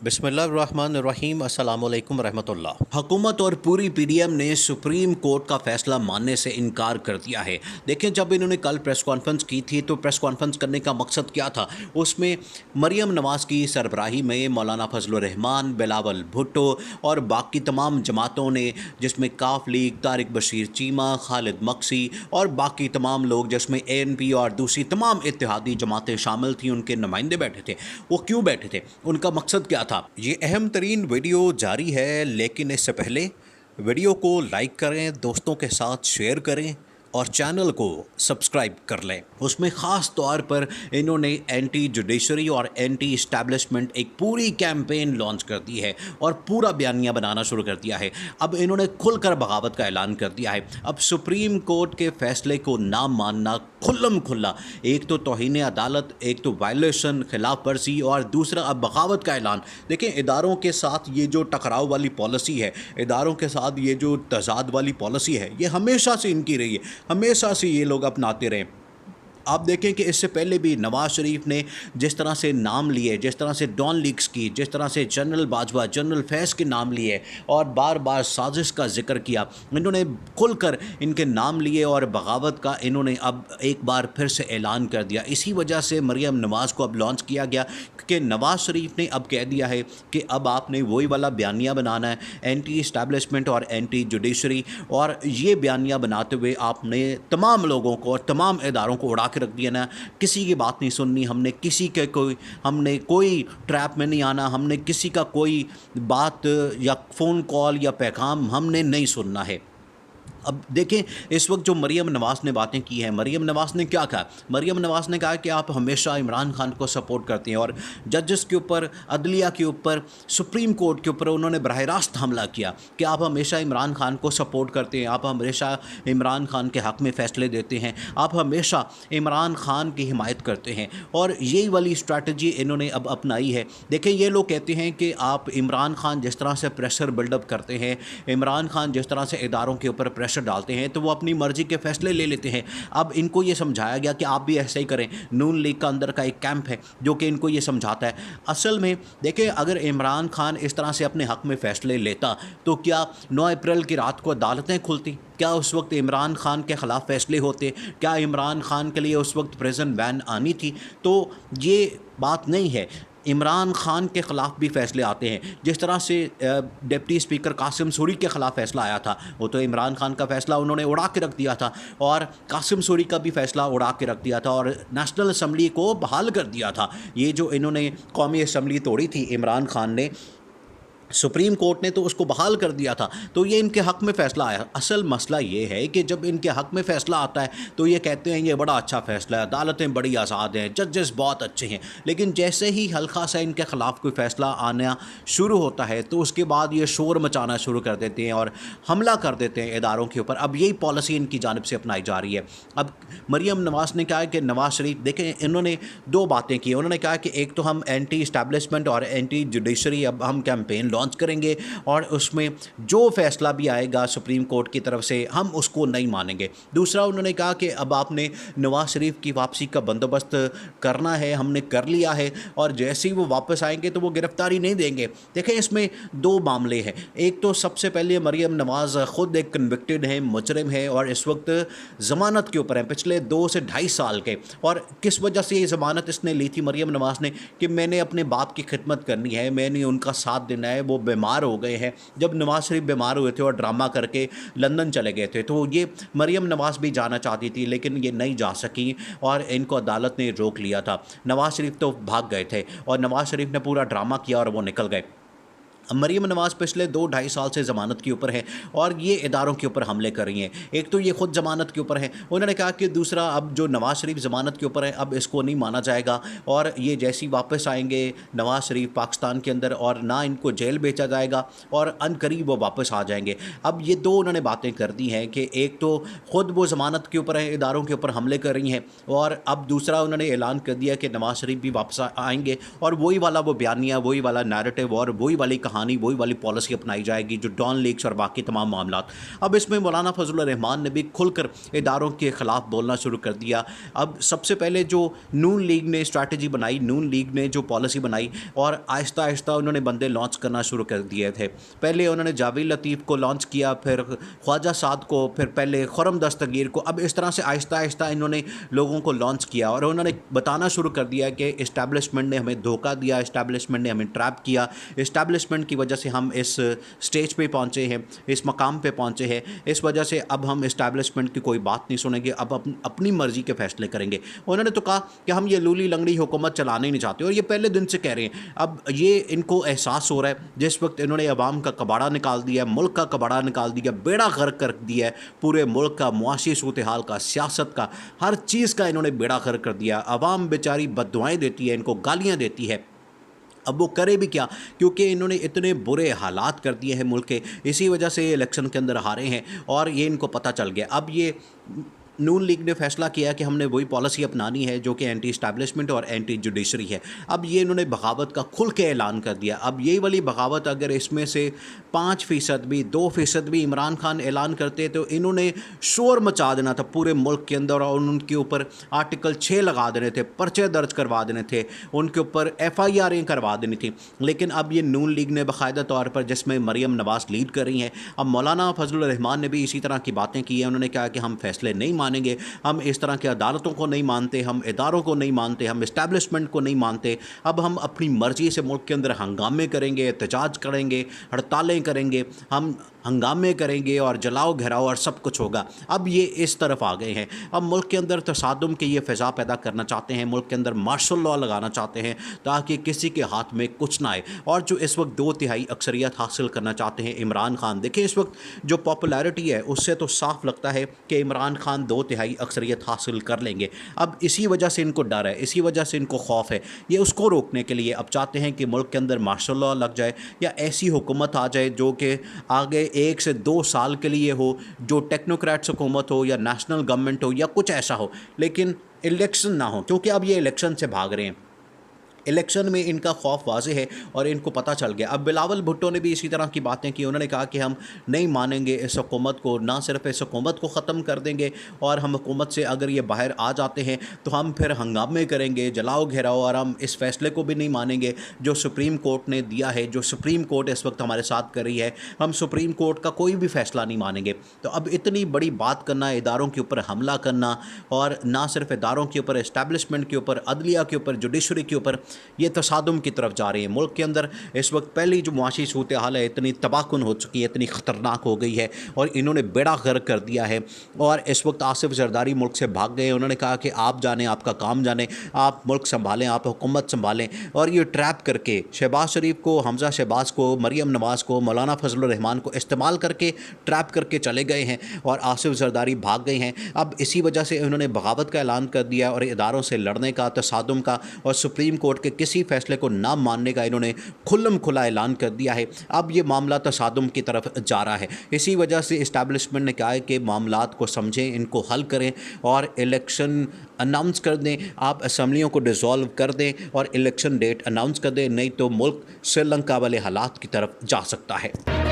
बिस्मिल्लाहिर्रहमानिर्रहीम अस्सलामुअलैकुम रहमतुल्लाह। हुकूमत और पूरी पीडीएम ने सुप्रीम कोर्ट का फैसला मानने से इनकार कर दिया है। देखें, जब इन्होंने कल प्रेस कॉन्फ्रेंस की थी तो प्रेस कॉन्फ्रेंस करने का मकसद क्या था? उसमें मरियम नवाज़ की सरबराही में मौलाना फजलुर रहमान, बिलावल भुट्टो और बाकी तमाम जमातों ने, जिसमें काफ लीग, तारिक बशीर चीमा, खालिद मक्सी और बाकी तमाम लोग, जिसमें एएनपी और दूसरी तमाम इत्तेहादी जमातें शामिल थीं, उनके नुमाइंदे बैठे थे। वो क्यों बैठे थे? उनका मकसद क्या था? ये अहम तरीन वीडियो जारी है, लेकिन इससे पहले वीडियो को लाइक करें, दोस्तों के साथ शेयर करें और चैनल को सब्सक्राइब कर लें। उसमें ख़ास तौर पर इन्होंने एंटी जुडिशरी और एंटी इस्टेब्लिशमेंट एक पूरी कैंपेन लॉन्च कर दी है और पूरा बयानिया बनाना शुरू कर दिया है। अब इन्होंने खुलकर बगावत का ऐलान कर दिया है। अब सुप्रीम कोर्ट के फैसले को ना मानना खुल्लम खुल्ला, एक तो तौहीन अदालत, एक तो वायलेशन, खिलाफ वर्जी और दूसरा अब बगावत का ऐलान। देखें, इदारों के साथ ये जो टकराव वाली पॉलिसी है, इदारों के साथ ये जो तजाद वाली पॉलिसी है, ये हमेशा से इनकी रही है, हमेशा से ये लोग अपनाते रहे। आप देखें कि इससे पहले भी नवाज़ शरीफ ने जिस तरह से नाम लिए, जिस तरह से डॉन लीक्स की, जिस तरह से जनरल बाजवा, जनरल फैज़ के नाम लिए और बार बार साजिश का जिक्र किया, इन्होंने खुलकर इनके नाम लिए और बगावत का इन्होंने अब एक बार फिर से ऐलान कर दिया। इसी वजह से मरियम नवाज़ को अब लॉन्च किया गया कि नवाज़ शरीफ ने अब कह दिया है कि अब आपने वही वाला बयानिया बनाना है, एंटी इस्टेब्लिशमेंट और एंटी जुडिशरी, और ये बयानिया बनाते हुए आपने तमाम लोगों को और तमाम इदारों को उड़ा के रख दिया ना। किसी की बात नहीं सुननी, हमने कोई ट्रैप में नहीं आना, हमने किसी का कोई बात या फ़ोन कॉल या पैगाम हमने नहीं सुनना है। अब देखें, इस वक्त जो मरियम नवाज़ ने बातें की हैं, मरियम नवाज़ ने क्या कहा? मरियम नवाज़ ने कहा कि आप हमेशा इमरान खान को सपोर्ट करते हैं और जजेस के ऊपर, अदलिया के ऊपर, सुप्रीम कोर्ट के ऊपर उन्होंने बराह रास्त हमला किया कि आप हमेशा इमरान खान को सपोर्ट करते हैं, आप हमेशा इमरान खान के हक़ में फ़ैसले देते हैं, आप हमेशा इमरान खान की हिमायत करते हैं। और यही वाली स्ट्रैटेजी इन्होंने अब अपनाई है। देखें, ये लोग कहते हैं कि आप इमरान खान जिस तरह से प्रेशर बिल्डअप करते हैं, इमरान खान जिस तरह से इदारों के ऊपर प्रेशर डालते हैं, तो वो अपनी मर्जी के फैसले ले लेते हैं। अब इनको ये समझाया गया कि आप भी ऐसा ही करें। नून लीग का अंदर का एक कैंप है जो कि इनको ये समझाता है। असल में देखें, अगर इमरान खान इस तरह से अपने हक़ में फ़ैसले लेता तो क्या 9 अप्रैल की रात को अदालतें खुलती? क्या उस वक्त इमरान खान के ख़िलाफ़ फ़ैसले होते? क्या इमरान खान के लिए उस वक्त प्रिजन बैन आनी थी? तो ये बात नहीं है। इमरान खान के ख़िलाफ़ भी फ़ैसले आते हैं। जिस तरह से डिप्टी स्पीकर कासिम सूरी के ख़िलाफ़ फ़ैसला आया था, वो तो इमरान खान का फ़ैसला उन्होंने उड़ा के रख दिया था, और कासिम सूरी का भी फ़ैसला उड़ा के रख दिया था और नेशनल असम्बली को बहाल कर दिया था। ये जो इन्होंने कौमी असम्बली तोड़ी थी इमरान खान ने, सुप्रीम कोर्ट ने तो उसको बहाल कर दिया था। तो ये इनके हक़ में फ़ैसला आया। असल मसला ये है कि जब इनके हक़ में फ़ैसला आता है तो ये कहते हैं ये बड़ा अच्छा फ़ैसला है, अदालतें बड़ी आज़ाद हैं, जजेस बहुत अच्छे हैं। लेकिन जैसे ही हल्का सा इनके ख़िलाफ़ कोई फ़ैसला आना शुरू होता है तो उसके बाद ये शोर मचाना शुरू कर देते हैं और हमला कर देते हैं इदारों के ऊपर। अब यही पॉलिसी इनकी जानिब से अपनाई जा रही है। अब मरियम नवाज़ ने कहा है कि नवाज़ शरीफ, देखें, इन्होंने 2 बातें की। उन्होंने कहा कि एक तो हम एंटी इस्टेब्लिशमेंट और एंटी जुडिशरी अब हम कैंपेन लॉन्च करेंगे और उसमें जो फैसला भी आएगा सुप्रीम कोर्ट की तरफ से हम उसको नहीं मानेंगे। दूसरा, उन्होंने कहा कि अब आपने नवाज शरीफ की वापसी का बंदोबस्त करना है, हमने कर लिया है और जैसे ही वो वापस आएंगे तो वो गिरफ्तारी नहीं देंगे। देखें, इसमें 2 मामले हैं। एक तो सबसे पहले मरियम नवाज़ ख़ुद एक कन्विक्टेड है, मुजरिम है और इस वक्त ज़मानत के ऊपर है, पिछले 2 से ढाई साल के। और किस वजह से ये ज़मानत इसने ली थी मरियम नवाज़ ने? कि मैंने अपने बाप की खिदमत करनी है, मैंने उनका साथ देना है। वो बीमार हो गए हैं। जब नवाज़ शरीफ बीमार हुए थे और ड्रामा करके लंदन चले गए थे, तो ये मरियम नवाज़ भी जाना चाहती थी लेकिन ये नहीं जा सकी और इनको अदालत ने रोक लिया था। नवाज़ शरीफ तो भाग गए थे और नवाज़ शरीफ ने पूरा ड्रामा किया और वो निकल गए। मरियम नवाज़ पिछले 2 ढाई साल से ज़मानत के ऊपर है और ये इदारों के ऊपर हमले कर रही हैं। एक तो ये ख़ुद ज़मानत के ऊपर है, उन्होंने कहा कि दूसरा, अब जो नवाज़ शरीफ ज़मानत के ऊपर है, अब इसको नहीं माना जाएगा और ये जैसे ही वापस आएंगे नवाज़ शरीफ पाकिस्तान के अंदर और ना इनको जेल भेजा जाएगा और अनकरीब वो वापस आ जाएंगे। अब ये 2 उन्होंने बातें कर दी हैं कि एक तो ख़ुद वो ज़मानत के ऊपर है, इदारों के ऊपर हमले कर रही हैं, और अब दूसरा उन्होंने ऐलान कर दिया कि नवाज़ शरीफ भी वापस आएंगे और वही वाला वो बयानिया, वही वाला नैरेटिव और वही वाली कहानी, वही वाली पॉलिसी अपनाई जाएगी जो डॉन लीग्स और बाकी तमाम मामला। अब इसमें मौलाना फजलुर रहमान ने भी खुलकर इदारों के ख़िलाफ़ बोलना शुरू कर दिया। अब सबसे पहले जो नून लीग ने स्ट्रैटेजी बनाई, नून लीग ने जो पॉलिसी बनाई और आहिस्ता आहिस्ता उन्होंने बंदे लॉन्च करना शुरू कर दिए थे। पहले उन्होंने जावेद लतीफ़ को लॉन्च किया, फिर ख्वाजा साद को, फिर पहले खुर्रम दस्तगीर को। अब इस तरह से आहिस्ता आहिस्ता इन्होंने लोगों को लॉन्च किया और उन्होंने बताना शुरू कर दिया कि इस्टेब्लिशमेंट ने हमें धोखा दिया, इस्टेब्लिशमेंट ने हमें ट्रैप किया, इस्टेब्लिशमेंट की वजह से हम इस स्टेज पे पहुँचे हैं, इस मकाम पे पहुँचे हैं, इस वजह से अब हम इस्टेब्लिशमेंट की कोई बात नहीं सुनेंगे, अब अपनी मर्ज़ी के फ़ैसले करेंगे। उन्होंने तो कहा कि हम ये लूली लंगड़ी हुकूमत चलाने नहीं चाहते और ये पहले दिन से कह रहे हैं। अब ये इनको एहसास हो रहा है जिस वक्त इन्होंने अवाम का कबाड़ा निकाल दिया, मुल्क का कबाड़ा निकाल दिया, बेड़ा गर्क कर दिया है, पूरे मुल्क का, मुआशी सूरत हाल का, सियासत का, हर चीज़ का इन्होंने बेड़ा गर्क कर दिया। अवाम बेचारी बद्दुआएं देती है, इनको गालियाँ देती है। अब वो करे भी क्या, क्योंकि इन्होंने इतने बुरे हालात कर दिए हैं मुल्क के, इसी वजह से ये इलेक्शन के अंदर हारे हैं और ये इनको पता चल गया। अब ये नून लीग ने फैसला किया कि हमने वही पॉलिसी अपनानी है जो कि एंटी इस्टेब्लिशमेंट और एंटी जुडिशरी है। अब ये इन्होंने बगावत का खुल के ऐलान कर दिया। अब यही वाली बगावत अगर इसमें से 5% भी, 2% भी इमरान खान ऐलान करते तो इन्होंने शोर मचा देना था पूरे मुल्क के अंदर और उनके ऊपर आर्टिकल 6 लगा देने थे, पर्चे दर्ज करवा देने थे, उनके ऊपर FIR करवा देनी थी। लेकिन अब ये नून लीग ने बाकायदा तौर पर, जिसमें मरियम नवाज़ लीड कर रही हैं, अब मौलाना फजलुर रहमान ने भी इसी तरह की बातें की हैं। उन्होंने कहा कि हम फैसले नहीं मानेंगे, हम इस तरह की अदालतों को नहीं मानते, हम इदारों को नहीं मानते, हम इस्टेब्लिशमेंट को नहीं मानते। अब हम अपनी मर्जी से मुल्क के अंदर हंगामे करेंगे, एहतजाज करेंगे, हड़तालें करेंगे, हम हंगामे करेंगे और जलाओ घेराओ और सब कुछ होगा। अब ये इस तरफ आ गए हैं। अब मुल्क के अंदर तसादुम की ये फ़िज़ा पैदा करना चाहते हैं, मुल्क के अंदर मार्शल लॉ लगाना चाहते हैं ताकि किसी के हाथ में कुछ ना आए। और जो इस वक्त 2/3 अक्सरियत हासिल करना चाहते हैं इमरान खान, देखिए इस वक्त जो पॉपुलैरिटी है उससे तो साफ लगता है कि इमरान खान 2/3 अक्सरियत हासिल कर लेंगे। अब इसी वजह से इनको डर है, इसी वजह से इनको खौफ है। ये उसको रोकने के लिए अब चाहते हैं कि मुल्क के अंदर मार्शल लॉ लग जाए या ऐसी हुकूमत आ जाए जो कि आगे 1 से 2 साल के लिए हो, जो टेक्नोक्रेट्स हुकूमत हो या नेशनल गवर्नमेंट हो या कुछ ऐसा हो, लेकिन इलेक्शन ना हो। क्योंकि अब ये इलेक्शन से भाग रहे हैं, इलेक्शन में इनका खौफ वाज़े है और इनको पता चल गया। अब बिलावल भुट्टो ने भी इसी तरह की बातें की। उन्होंने कहा कि हम नहीं मानेंगे इस हुकूमत को, ना सिर्फ इस हुकूमत को ख़त्म कर देंगे और हम हुकूमत से अगर ये बाहर आ जाते हैं तो हम फिर हंगामे करेंगे, जलाओ घेराओ, और हम इस फैसले को भी नहीं मानेंगे जो सुप्रीम कोर्ट ने दिया है, जो सुप्रीम कोर्ट इस वक्त हमारे साथ कर रही है। हम सुप्रीम कोर्ट का कोई भी फ़ैसला नहीं मानेंगे। तो अब इतनी बड़ी बात करना, इदारों के ऊपर हमला करना, और ना सिर्फ इदारों के ऊपर, इस्टेब्लिशमेंट के ऊपर, अदलिया के ऊपर, जुडिशरी के ऊपर, ये तसादुम की तरफ जा रहे हैं। मुल्क के अंदर इस वक्त पहली जो मुआशी सूरत हाल है इतनी तबाहकुन हो चुकी है, इतनी ख़तरनाक हो गई है और इन्होंने बेड़ा गर्क कर दिया है। और इस वक्त आसिफ जरदारी मुल्क से भाग गए। उन्होंने कहा कि आप जाने, आपका काम जाने, आप मुल्क संभालें, आप हुकूमत संभालें। और ये ट्रैप करके शहबाज शरीफ को, हमजा शहबाज को, मरियम नवाज़ को, मौलाना फजलुर रहमान को इस्तेमाल करके ट्रैप करके चले गए हैं और आसिफ जरदारी भाग गए हैं। अब इसी वजह से उन्होंने बगावत का ऐलान कर दिया और इदारों से लड़ने का, तसादुम का और सुप्रीम कोर्ट के किसी फैसले को ना मानने का इन्होंने खुल्लम खुला ऐलान कर दिया है। अब ये मामला तसादुम की तरफ जा रहा है। इसी वजह से इस्टेब्लिशमेंट ने कहा है कि मामलात को समझें, इनको हल करें और इलेक्शन अनाउंस कर दें। आप असम्बलियों को डिसॉल्व कर दें और इलेक्शन डेट अनाउंस कर दें, नहीं तो मुल्क श्रीलंका वाले हालात की तरफ जा सकता है।